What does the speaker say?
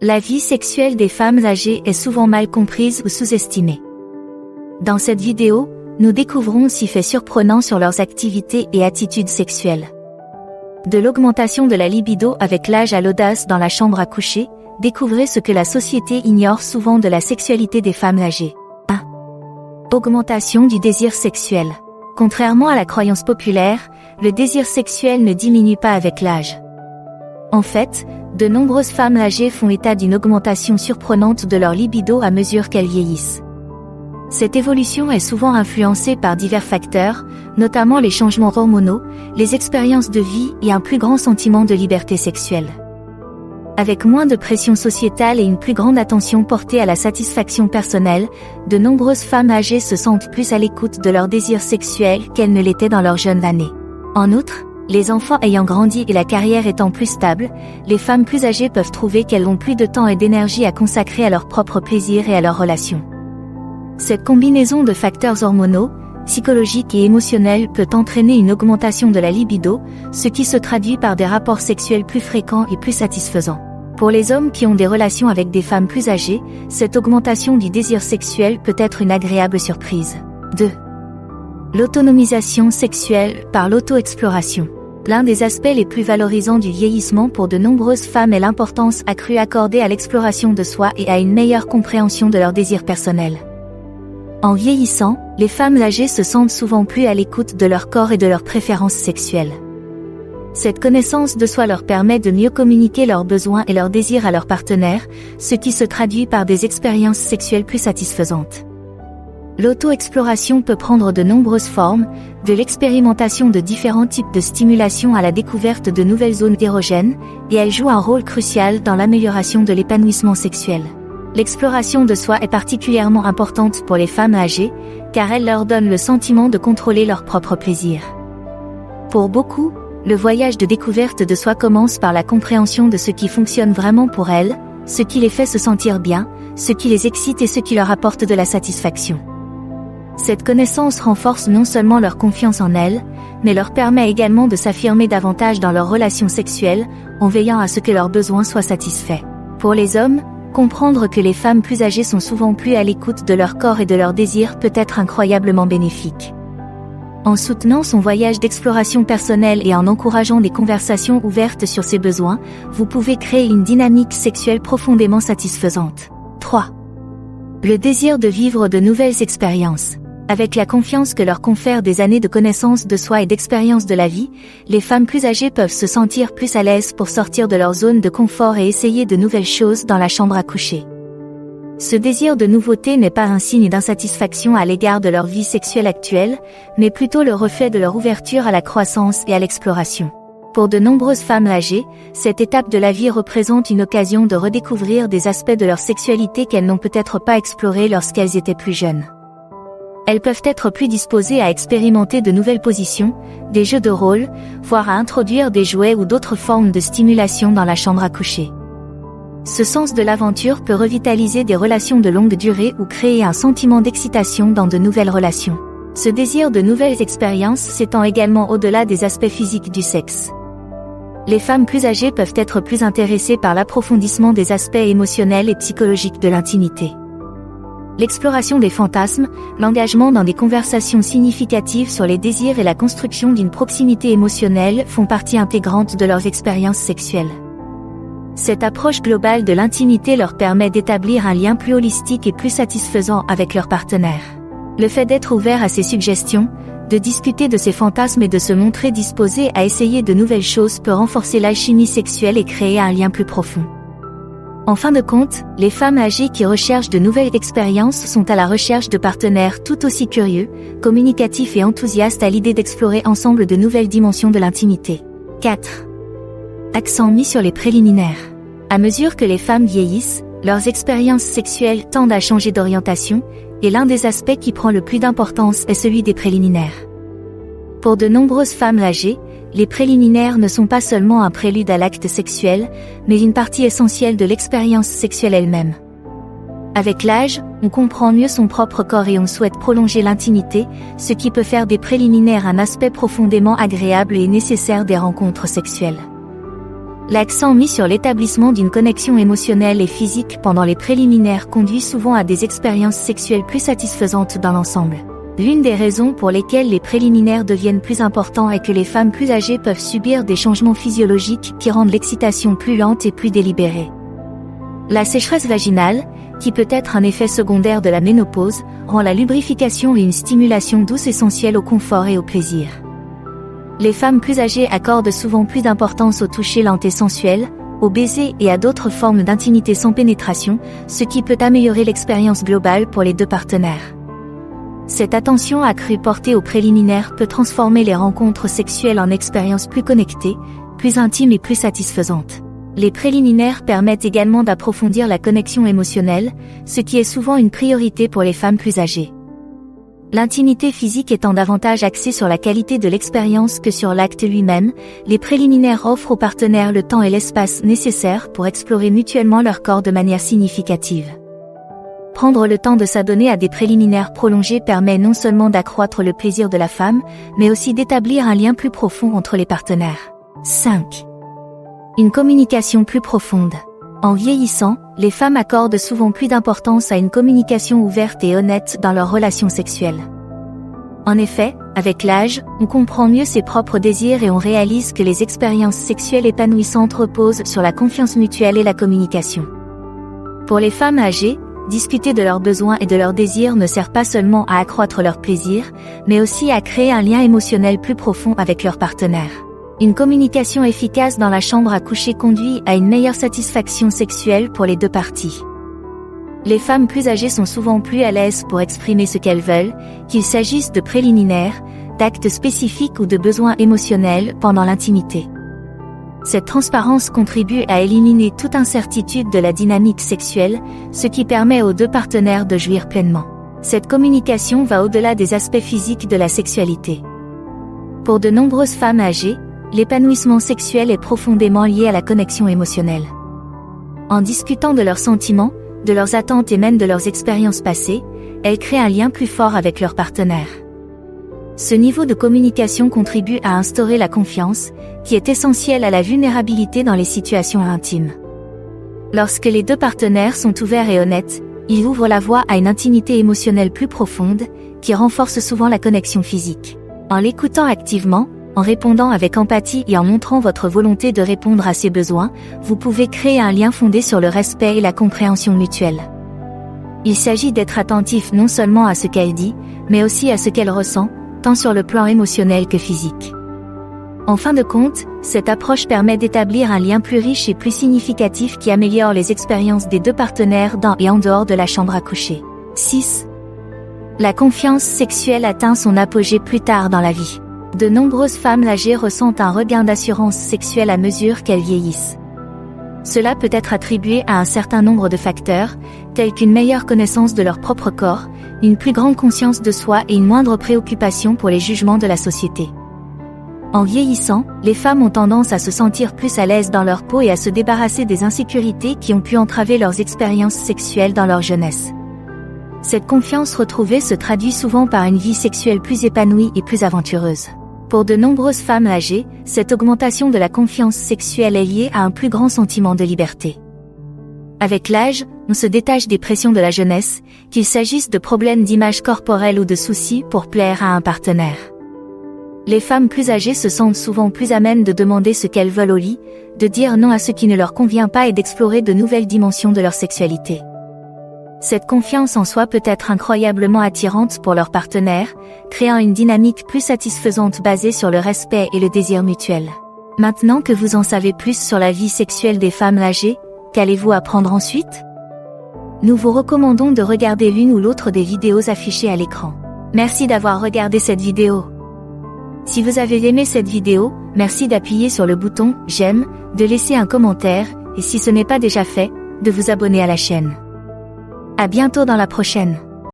La vie sexuelle des femmes âgées est souvent mal comprise ou sous-estimée. Dans cette vidéo, nous découvrons 6 faits surprenants sur leurs activités et attitudes sexuelles. De l'augmentation de la libido avec l'âge à l'audace dans la chambre à coucher, découvrez ce que la société ignore souvent de la sexualité des femmes âgées. 1. Augmentation du désir sexuel. Contrairement à la croyance populaire, le désir sexuel ne diminue pas avec l'âge. En fait, de nombreuses femmes âgées font état d'une augmentation surprenante de leur libido à mesure qu'elles vieillissent. Cette évolution est souvent influencée par divers facteurs, notamment les changements hormonaux, les expériences de vie et un plus grand sentiment de liberté sexuelle. Avec moins de pression sociétale et une plus grande attention portée à la satisfaction personnelle, de nombreuses femmes âgées se sentent plus à l'écoute de leur désir sexuel qu'elles ne l'étaient dans leurs jeunes années. En outre, les enfants ayant grandi et la carrière étant plus stable, les femmes plus âgées peuvent trouver qu'elles ont plus de temps et d'énergie à consacrer à leur propre plaisir et à leurs relations. Cette combinaison de facteurs hormonaux, psychologiques et émotionnels peut entraîner une augmentation de la libido, ce qui se traduit par des rapports sexuels plus fréquents et plus satisfaisants. Pour les hommes qui ont des relations avec des femmes plus âgées, cette augmentation du désir sexuel peut être une agréable surprise. 2. L'autonomisation sexuelle par l'auto-exploration. L'un des aspects les plus valorisants du vieillissement pour de nombreuses femmes est l'importance accrue accordée à l'exploration de soi et à une meilleure compréhension de leurs désirs personnels. En vieillissant, les femmes âgées se sentent souvent plus à l'écoute de leur corps et de leurs préférences sexuelles. Cette connaissance de soi leur permet de mieux communiquer leurs besoins et leurs désirs à leur partenaire, ce qui se traduit par des expériences sexuelles plus satisfaisantes. L'auto-exploration peut prendre de nombreuses formes, de l'expérimentation de différents types de stimulation à la découverte de nouvelles zones érogènes, et elle joue un rôle crucial dans l'amélioration de l'épanouissement sexuel. L'exploration de soi est particulièrement importante pour les femmes âgées, car elle leur donne le sentiment de contrôler leur propre plaisir. Pour beaucoup, le voyage de découverte de soi commence par la compréhension de ce qui fonctionne vraiment pour elles, ce qui les fait se sentir bien, ce qui les excite et ce qui leur apporte de la satisfaction. Cette connaissance renforce non seulement leur confiance en elles, mais leur permet également de s'affirmer davantage dans leurs relations sexuelles, en veillant à ce que leurs besoins soient satisfaits. Pour les hommes, comprendre que les femmes plus âgées sont souvent plus à l'écoute de leur corps et de leurs désirs peut être incroyablement bénéfique. En soutenant son voyage d'exploration personnelle et en encourageant des conversations ouvertes sur ses besoins, vous pouvez créer une dynamique sexuelle profondément satisfaisante. 3. Le désir de vivre de nouvelles expériences. Avec la confiance que leur confèrent des années de connaissance de soi et d'expérience de la vie, les femmes plus âgées peuvent se sentir plus à l'aise pour sortir de leur zone de confort et essayer de nouvelles choses dans la chambre à coucher. Ce désir de nouveauté n'est pas un signe d'insatisfaction à l'égard de leur vie sexuelle actuelle, mais plutôt le reflet de leur ouverture à la croissance et à l'exploration. Pour de nombreuses femmes âgées, cette étape de la vie représente une occasion de redécouvrir des aspects de leur sexualité qu'elles n'ont peut-être pas explorés lorsqu'elles étaient plus jeunes. Elles peuvent être plus disposées à expérimenter de nouvelles positions, des jeux de rôle, voire à introduire des jouets ou d'autres formes de stimulation dans la chambre à coucher. Ce sens de l'aventure peut revitaliser des relations de longue durée ou créer un sentiment d'excitation dans de nouvelles relations. Ce désir de nouvelles expériences s'étend également au-delà des aspects physiques du sexe. Les femmes plus âgées peuvent être plus intéressées par l'approfondissement des aspects émotionnels et psychologiques de l'intimité. L'exploration des fantasmes, l'engagement dans des conversations significatives sur les désirs et la construction d'une proximité émotionnelle font partie intégrante de leurs expériences sexuelles. Cette approche globale de l'intimité leur permet d'établir un lien plus holistique et plus satisfaisant avec leur partenaire. Le fait d'être ouvert à ces suggestions, de discuter de ces fantasmes et de se montrer disposé à essayer de nouvelles choses peut renforcer l'alchimie sexuelle et créer un lien plus profond. En fin de compte, les femmes âgées qui recherchent de nouvelles expériences sont à la recherche de partenaires tout aussi curieux, communicatifs et enthousiastes à l'idée d'explorer ensemble de nouvelles dimensions de l'intimité. 4. Accent mis sur les préliminaires. À mesure que les femmes vieillissent, leurs expériences sexuelles tendent à changer d'orientation, et l'un des aspects qui prend le plus d'importance est celui des préliminaires. Pour de nombreuses femmes âgées, les préliminaires ne sont pas seulement un prélude à l'acte sexuel, mais une partie essentielle de l'expérience sexuelle elle-même. Avec l'âge, on comprend mieux son propre corps et on souhaite prolonger l'intimité, ce qui peut faire des préliminaires un aspect profondément agréable et nécessaire des rencontres sexuelles. L'accent mis sur l'établissement d'une connexion émotionnelle et physique pendant les préliminaires conduit souvent à des expériences sexuelles plus satisfaisantes dans l'ensemble. L'une des raisons pour lesquelles les préliminaires deviennent plus importants est que les femmes plus âgées peuvent subir des changements physiologiques qui rendent l'excitation plus lente et plus délibérée. La sécheresse vaginale, qui peut être un effet secondaire de la ménopause, rend la lubrification et une stimulation douce essentielles au confort et au plaisir. Les femmes plus âgées accordent souvent plus d'importance au toucher lent et sensuel, au baiser et à d'autres formes d'intimité sans pénétration, ce qui peut améliorer l'expérience globale pour les deux partenaires. Cette attention accrue portée aux préliminaires peut transformer les rencontres sexuelles en expériences plus connectées, plus intimes et plus satisfaisantes. Les préliminaires permettent également d'approfondir la connexion émotionnelle, ce qui est souvent une priorité pour les femmes plus âgées. L'intimité physique étant davantage axée sur la qualité de l'expérience que sur l'acte lui-même, les préliminaires offrent aux partenaires le temps et l'espace nécessaires pour explorer mutuellement leur corps de manière significative. Prendre le temps de s'adonner à des préliminaires prolongés permet non seulement d'accroître le plaisir de la femme, mais aussi d'établir un lien plus profond entre les partenaires. 5. Une communication plus profonde. En vieillissant, les femmes accordent souvent plus d'importance à une communication ouverte et honnête dans leurs relations sexuelles. En effet, avec l'âge, on comprend mieux ses propres désirs et on réalise que les expériences sexuelles épanouissantes reposent sur la confiance mutuelle et la communication. Pour les femmes âgées, discuter de leurs besoins et de leurs désirs ne sert pas seulement à accroître leur plaisir, mais aussi à créer un lien émotionnel plus profond avec leur partenaire. Une communication efficace dans la chambre à coucher conduit à une meilleure satisfaction sexuelle pour les deux parties. Les femmes plus âgées sont souvent plus à l'aise pour exprimer ce qu'elles veulent, qu'il s'agisse de préliminaires, d'actes spécifiques ou de besoins émotionnels pendant l'intimité. Cette transparence contribue à éliminer toute incertitude de la dynamique sexuelle, ce qui permet aux deux partenaires de jouir pleinement. Cette communication va au-delà des aspects physiques de la sexualité. Pour de nombreuses femmes âgées, l'épanouissement sexuel est profondément lié à la connexion émotionnelle. En discutant de leurs sentiments, de leurs attentes et même de leurs expériences passées, elles créent un lien plus fort avec leur partenaire. Ce niveau de communication contribue à instaurer la confiance, qui est essentielle à la vulnérabilité dans les situations intimes. Lorsque les deux partenaires sont ouverts et honnêtes, ils ouvrent la voie à une intimité émotionnelle plus profonde, qui renforce souvent la connexion physique. En l'écoutant activement, en répondant avec empathie et en montrant votre volonté de répondre à ses besoins, vous pouvez créer un lien fondé sur le respect et la compréhension mutuelle. Il s'agit d'être attentif non seulement à ce qu'elle dit, mais aussi à ce qu'elle ressent, tant sur le plan émotionnel que physique. En fin de compte, cette approche permet d'établir un lien plus riche et plus significatif qui améliore les expériences des deux partenaires dans et en dehors de la chambre à coucher. 6. La confiance sexuelle atteint son apogée plus tard dans la vie. De nombreuses femmes âgées ressentent un regain d'assurance sexuelle à mesure qu'elles vieillissent. Cela peut être attribué à un certain nombre de facteurs, tels qu'une meilleure connaissance de leur propre corps, une plus grande conscience de soi et une moindre préoccupation pour les jugements de la société. En vieillissant, les femmes ont tendance à se sentir plus à l'aise dans leur peau et à se débarrasser des insécurités qui ont pu entraver leurs expériences sexuelles dans leur jeunesse. Cette confiance retrouvée se traduit souvent par une vie sexuelle plus épanouie et plus aventureuse. Pour de nombreuses femmes âgées, cette augmentation de la confiance sexuelle est liée à un plus grand sentiment de liberté. Avec l'âge, on se détache des pressions de la jeunesse, qu'il s'agisse de problèmes d'image corporelle ou de soucis pour plaire à un partenaire. Les femmes plus âgées se sentent souvent plus à même de demander ce qu'elles veulent au lit, de dire non à ce qui ne leur convient pas et d'explorer de nouvelles dimensions de leur sexualité. Cette confiance en soi peut être incroyablement attirante pour leur partenaire, créant une dynamique plus satisfaisante basée sur le respect et le désir mutuel. Maintenant que vous en savez plus sur la vie sexuelle des femmes âgées, qu'allez-vous apprendre ensuite? Nous vous recommandons de regarder l'une ou l'autre des vidéos affichées à l'écran. Merci d'avoir regardé cette vidéo. Si vous avez aimé cette vidéo, merci d'appuyer sur le bouton « J'aime », de laisser un commentaire, et si ce n'est pas déjà fait, de vous abonner à la chaîne. À bientôt dans la prochaine.